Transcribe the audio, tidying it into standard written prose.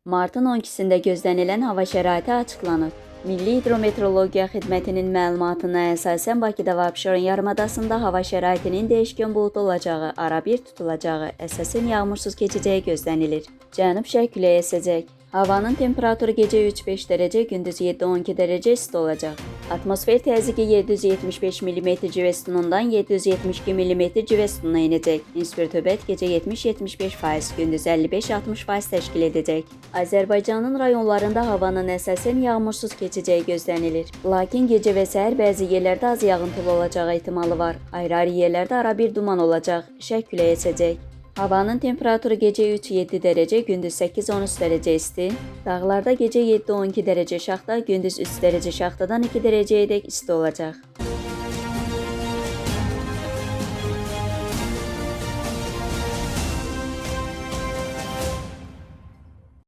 Martın 12-sində gözlənilən hava şəraiti açıqlanıb. Milli Hidrometeorologiya Xidmətinin məlumatına əsasən Bakıda və Abşeron yarımadasında hava şəraitinin dəyişkən buludlu olacağı, arabir tutulacağı, əsasən yağmursuz keçəcəyi gözlənilir. Cənub-şərq küləyi əsəcək. Havanın temperaturu gecə 3-5 dərəcə, gündüz 7-12 dərəcə isti olacaq. Atmosfer təzyiqi 775 mm civə sütunundan 772 mm civə sütununa enəcək. Nisbi rütubət gecə 70-75%, gündüz 55-60% təşkil edəcək. Azərbaycanın rayonlarında havanın əsasən yağmursuz keçəcəyi gözlənilir. Lakin gecə və səhər bəzi yerlərdə az yağıntılı olacağı ehtimalı var. Ayrı-ayrı yerlərdə arabir duman olacaq, şərq küləyi əsəcək. Havanın temperaturu gecə 3-7 dərəcə, gündüz 8-13 dərəcə isti. Dağlarda gecə 7-12 dərəcə şaxta, gündüz 3 dərəcə şaxtadan 2 dərəcəyədək isti olacaq.